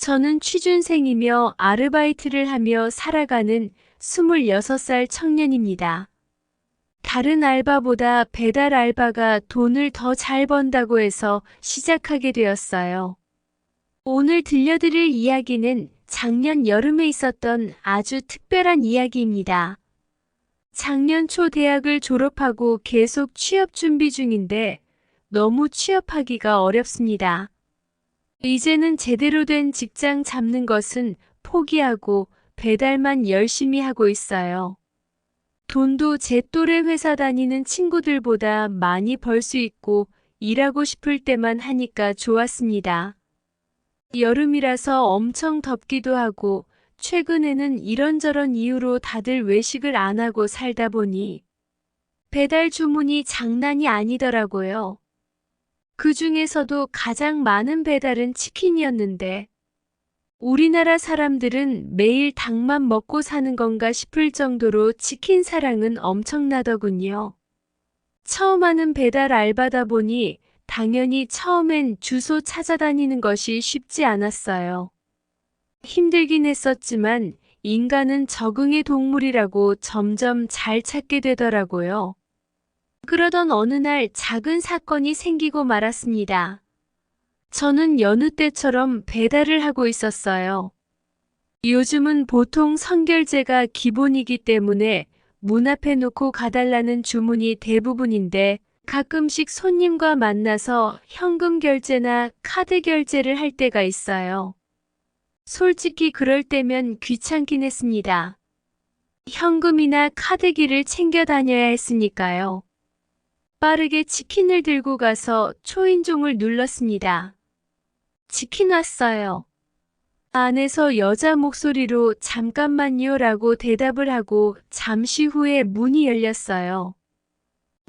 저는 취준생이며 아르바이트를 하며 살아가는 26살 청년입니다. 다른 알바보다 배달 알바가 돈을 더 잘 번다고 해서 시작하게 되었어요. 오늘 들려드릴 이야기는 작년 여름에 있었던 아주 특별한 이야기입니다. 작년 초 대학을 졸업하고 계속 취업 준비 중인데 너무 취업하기가 어렵습니다. 이제는 제대로 된 직장 잡는 것은 포기하고 배달만 열심히 하고 있어요. 돈도 제 또래 회사 다니는 친구들보다 많이 벌 수 있고 일하고 싶을 때만 하니까 좋았습니다. 여름이라서 엄청 덥기도 하고 최근에는 이런저런 이유로 다들 외식을 안 하고 살다 보니 배달 주문이 장난이 아니더라고요. 그 중에서도 가장 많은 배달은 치킨이었는데 우리나라 사람들은 매일 닭만 먹고 사는 건가 싶을 정도로 치킨 사랑은 엄청나더군요. 처음 하는 배달 알바다 보니 당연히 처음엔 주소 찾아다니는 것이 쉽지 않았어요. 힘들긴 했었지만 인간은 적응의 동물이라고 점점 잘 찾게 되더라고요. 그러던 어느 날 작은 사건이 생기고 말았습니다. 저는 여느 때처럼 배달을 하고 있었어요. 요즘은 보통 선결제가 기본이기 때문에 문 앞에 놓고 가달라는 주문이 대부분인데 가끔씩 손님과 만나서 현금 결제나 카드 결제를 할 때가 있어요. 솔직히 그럴 때면 귀찮긴 했습니다. 현금이나 카드기를 챙겨 다녀야 했으니까요. 빠르게 치킨을 들고 가서 초인종을 눌렀습니다. 치킨 왔어요. 안에서 여자 목소리로 잠깐만요 라고 대답을 하고 잠시 후에 문이 열렸어요.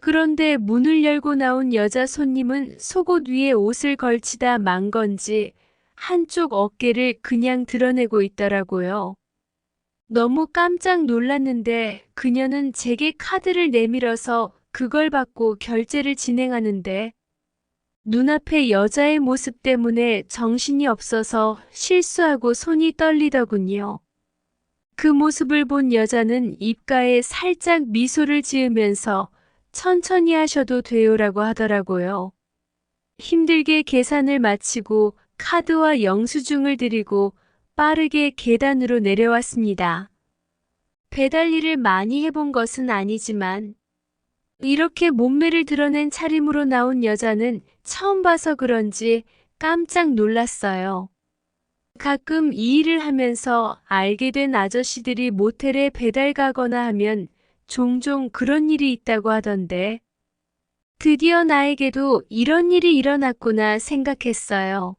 그런데 문을 열고 나온 여자 손님은 속옷 위에 옷을 걸치다 만 건지 한쪽 어깨를 그냥 드러내고 있더라고요. 너무 깜짝 놀랐는데 그녀는 제게 카드를 내밀어서 그걸 받고 결제를 진행하는데 눈앞에 여자의 모습 때문에 정신이 없어서 실수하고 손이 떨리더군요. 그 모습을 본 여자는 입가에 살짝 미소를 지으면서 천천히 하셔도 돼요라고 하더라고요. 힘들게 계산을 마치고 카드와 영수증을 드리고 빠르게 계단으로 내려왔습니다. 배달 일을 많이 해본 것은 아니지만 이렇게 몸매를 드러낸 차림으로 나온 여자는 처음 봐서 그런지 깜짝 놀랐어요. 가끔 이 일을 하면서 알게 된 아저씨들이 모텔에 배달 가거나 하면 종종 그런 일이 있다고 하던데 드디어 나에게도 이런 일이 일어났구나 생각했어요.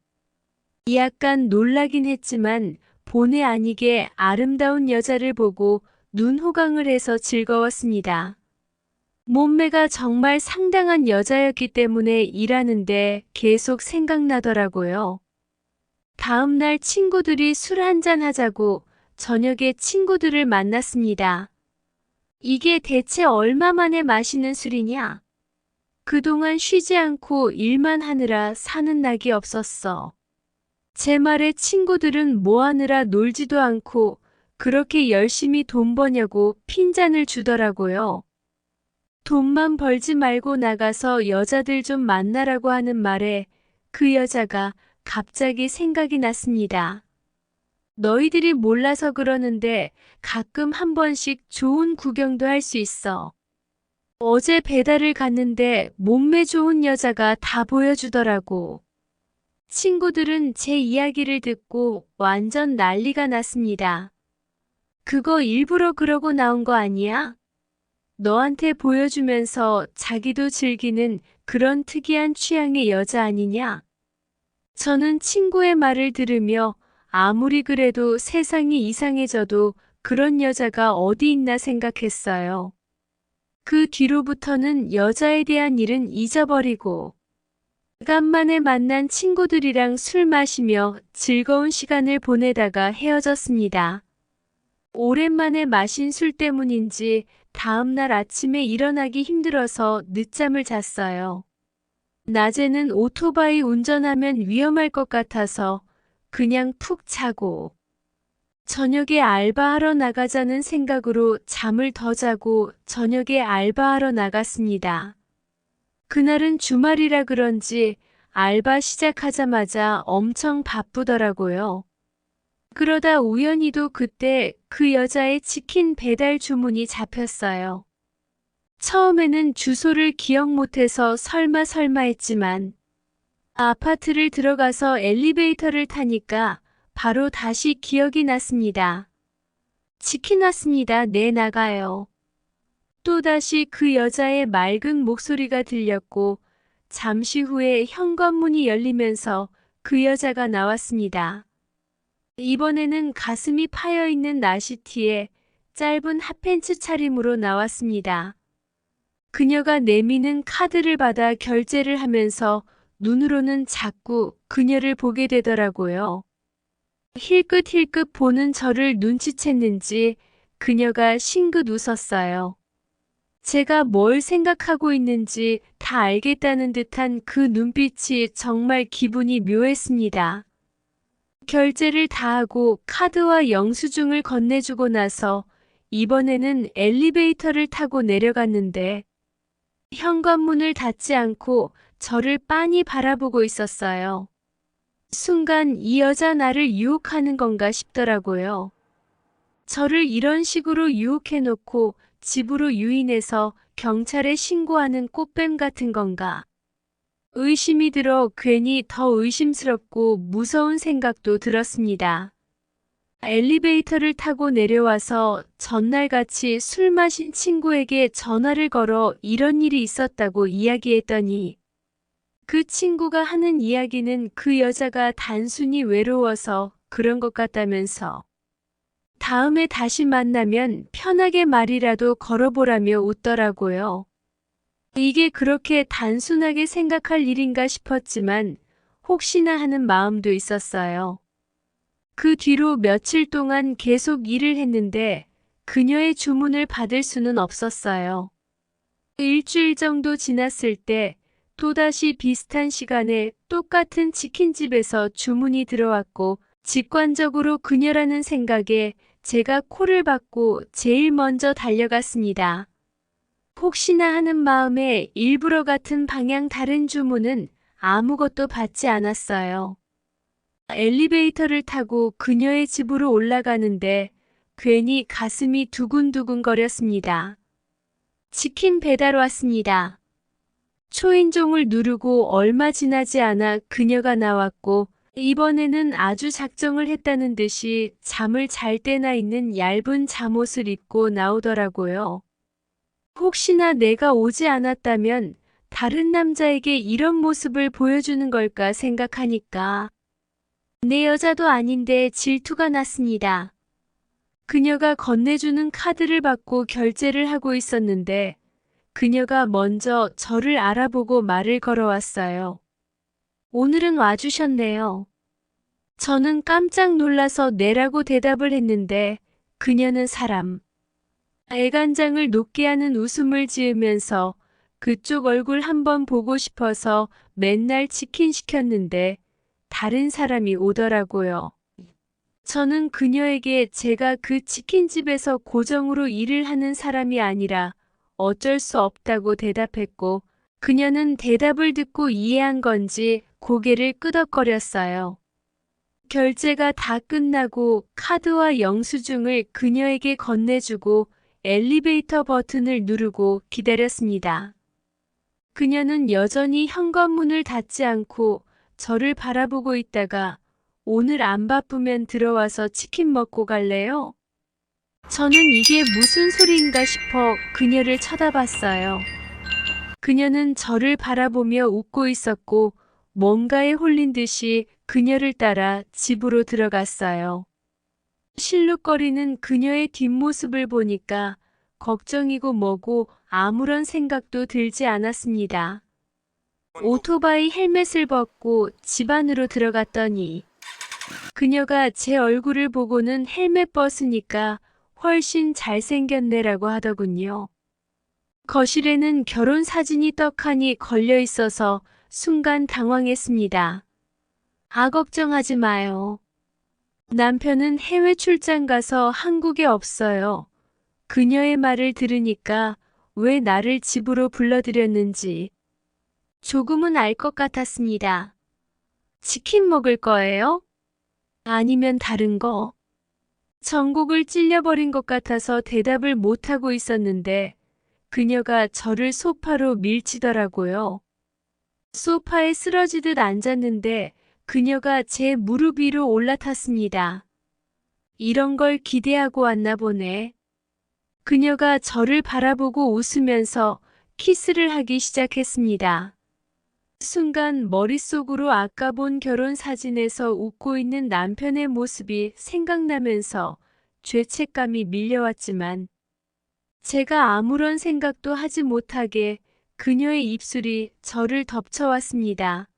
약간 놀라긴 했지만 본의 아니게 아름다운 여자를 보고 눈호강을 해서 즐거웠습니다. 몸매가 정말 상당한 여자였기 때문에 일하는데 계속 생각나더라고요. 다음 날 친구들이 술 한잔 하자고 저녁에 친구들을 만났습니다. 이게 대체 얼마 만에 마시는 술이냐? 그동안 쉬지 않고 일만 하느라 사는 낙이 없었어. 제 말에 친구들은 뭐 하느라 놀지도 않고 그렇게 열심히 돈 버냐고 핀잔을 주더라고요. 돈만 벌지 말고 나가서 여자들 좀 만나라고 하는 말에 그 여자가 갑자기 생각이 났습니다. 너희들이 몰라서 그러는데 가끔 한 번씩 좋은 구경도 할 수 있어. 어제 배달을 갔는데 몸매 좋은 여자가 다 보여주더라고. 친구들은 제 이야기를 듣고 완전 난리가 났습니다. 그거 일부러 그러고 나온 거 아니야? 너한테 보여주면서 자기도 즐기는 그런 특이한 취향의 여자 아니냐? 저는 친구의 말을 들으며 아무리 그래도 세상이 이상해져도 그런 여자가 어디 있나 생각했어요. 그 뒤로부터는 여자에 대한 일은 잊어버리고 간만에 만난 친구들이랑 술 마시며 즐거운 시간을 보내다가 헤어졌습니다. 오랜만에 마신 술 때문인지 다음날 아침에 일어나기 힘들어서 늦잠을 잤어요. 낮에는 오토바이 운전하면 위험할 것 같아서 그냥 푹 자고 저녁에 알바하러 나가자는 생각으로 잠을 더 자고 저녁에 알바하러 나갔습니다. 그날은 주말이라 그런지 알바 시작하자마자 엄청 바쁘더라고요. 그러다 우연히도 그때 그 여자의 치킨 배달 주문이 잡혔어요. 처음에는 주소를 기억 못해서 설마 했지만 아파트를 들어가서 엘리베이터를 타니까 바로 다시 기억이 났습니다. 치킨 왔습니다. 네, 나가요. 또다시 그 여자의 맑은 목소리가 들렸고 잠시 후에 현관문이 열리면서 그 여자가 나왔습니다. 이번에는 가슴이 파여있는 나시티에 짧은 핫팬츠 차림으로 나왔습니다. 그녀가 내미는 카드를 받아 결제를 하면서 눈으로는 자꾸 그녀를 보게 되더라고요. 힐끗힐끗 보는 저를 눈치챘는지 그녀가 싱긋 웃었어요. 제가 뭘 생각하고 있는지 다 알겠다는 듯한 그 눈빛이 정말 기분이 묘했습니다. 결제를 다 하고 카드와 영수증을 건네주고 나서 이번에는 엘리베이터를 타고 내려갔는데 현관문을 닫지 않고 저를 빤히 바라보고 있었어요. 순간 이 여자 나를 유혹하는 건가 싶더라고요. 저를 이런 식으로 유혹해놓고 집으로 유인해서 경찰에 신고하는 꽃뱀 같은 건가. 의심이 들어 괜히 더 의심스럽고 무서운 생각도 들었습니다. 엘리베이터를 타고 내려와서 전날같이 술 마신 친구에게 전화를 걸어 이런 일이 있었다고 이야기했더니 그 친구가 하는 이야기는 그 여자가 단순히 외로워서 그런 것 같다면서 다음에 다시 만나면 편하게 말이라도 걸어보라며 웃더라고요. 이게 그렇게 단순하게 생각할 일인가 싶었지만 혹시나 하는 마음도 있었어요. 그 뒤로 며칠 동안 계속 일을 했는데 그녀의 주문을 받을 수는 없었어요. 일주일 정도 지났을 때 또다시 비슷한 시간에 똑같은 치킨집에서 주문이 들어왔고 직관적으로 그녀라는 생각에 제가 콜을 받고 제일 먼저 달려갔습니다. 혹시나 하는 마음에 일부러 같은 방향 다른 주문은 아무것도 받지 않았어요. 엘리베이터를 타고 그녀의 집으로 올라가는데 괜히 가슴이 두근두근 거렸습니다. 치킨 배달 왔습니다. 초인종을 누르고 얼마 지나지 않아 그녀가 나왔고 이번에는 아주 작정을 했다는 듯이 잠을 잘 때나 있는 얇은 잠옷을 입고 나오더라고요. 혹시나 내가 오지 않았다면 다른 남자에게 이런 모습을 보여주는 걸까 생각하니까 내 여자도 아닌데 질투가 났습니다. 그녀가 건네주는 카드를 받고 결제를 하고 있었는데 그녀가 먼저 저를 알아보고 말을 걸어왔어요. 오늘은 와주셨네요. 저는 깜짝 놀라서 네라고 대답을 했는데 그녀는 사람 애간장을 녹게 하는 웃음을 지으면서 그쪽 얼굴 한번 보고 싶어서 맨날 치킨 시켰는데 다른 사람이 오더라고요. 저는 그녀에게 제가 그 치킨집에서 고정으로 일을 하는 사람이 아니라 어쩔 수 없다고 대답했고 그녀는 대답을 듣고 이해한 건지 고개를 끄덕거렸어요. 결제가 다 끝나고 카드와 영수증을 그녀에게 건네주고 엘리베이터 버튼을 누르고 기다렸습니다. 그녀는 여전히 현관문을 닫지 않고 저를 바라보고 있다가 오늘 안 바쁘면 들어와서 치킨 먹고 갈래요? 저는 이게 무슨 소리인가 싶어 그녀를 쳐다봤어요. 그녀는 저를 바라보며 웃고 있었고 뭔가에 홀린 듯이 그녀를 따라 집으로 들어갔어요. 실룩거리는 그녀의 뒷모습을 보니까 걱정이고 뭐고 아무런 생각도 들지 않았습니다. 오토바이 헬멧을 벗고 집 안으로 들어갔더니 그녀가 제 얼굴을 보고는 헬멧 벗으니까 훨씬 잘생겼네라고 하더군요. 거실에는 결혼 사진이 떡하니 걸려 있어서 순간 당황했습니다. 걱정하지 마요. 남편은 해외 출장 가서 한국에 없어요. 그녀의 말을 들으니까 왜 나를 집으로 불러들였는지 조금은 알 것 같았습니다. 치킨 먹을 거예요? 아니면 다른 거? 전곡을 찔려버린 것 같아서 대답을 못하고 있었는데 그녀가 저를 소파로 밀치더라고요. 소파에 쓰러지듯 앉았는데 그녀가 제 무릎 위로 올라탔습니다. 이런 걸 기대하고 왔나 보네. 그녀가 저를 바라보고 웃으면서 키스를 하기 시작했습니다. 순간 머릿속으로 아까 본 결혼 사진에서 웃고 있는 남편의 모습이 생각나면서 죄책감이 밀려왔지만 제가 아무런 생각도 하지 못하게 그녀의 입술이 저를 덮쳐왔습니다.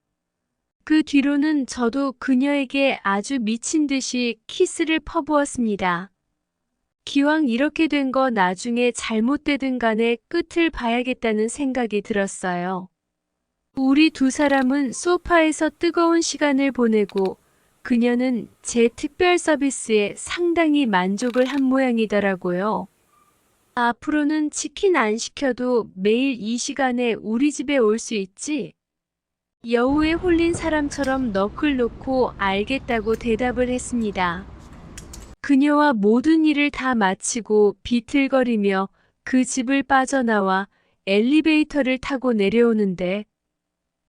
그 뒤로는 저도 그녀에게 아주 미친 듯이 키스를 퍼부었습니다. 기왕 이렇게 된 거 나중에 잘못되든 간에 끝을 봐야겠다는 생각이 들었어요. 우리 두 사람은 소파에서 뜨거운 시간을 보내고 그녀는 제 특별 서비스에 상당히 만족을 한 모양이더라고요. 앞으로는 치킨 안 시켜도 매일 이 시간에 우리 집에 올 수 있지? 여우에 홀린 사람처럼 넋을 놓고 알겠다고 대답을 했습니다. 그녀와 모든 일을 다 마치고 비틀거리며 그 집을 빠져나와 엘리베이터를 타고 내려오는데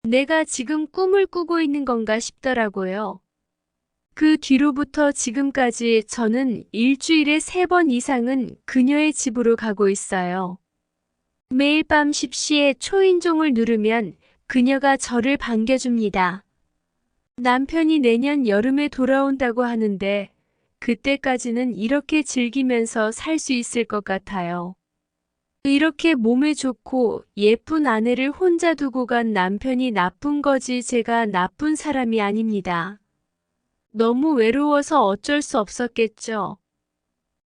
내가 지금 꿈을 꾸고 있는 건가 싶더라고요. 그 뒤로부터 지금까지 저는 일주일에 3번 이상은 그녀의 집으로 가고 있어요. 매일 밤 10시에 초인종을 누르면 그녀가 저를 반겨줍니다. 남편이 내년 여름에 돌아온다고 하는데 그때까지는 이렇게 즐기면서 살 수 있을 것 같아요. 이렇게 몸에 좋고 예쁜 아내를 혼자 두고 간 남편이 나쁜 거지 제가 나쁜 사람이 아닙니다. 너무 외로워서 어쩔 수 없었겠죠.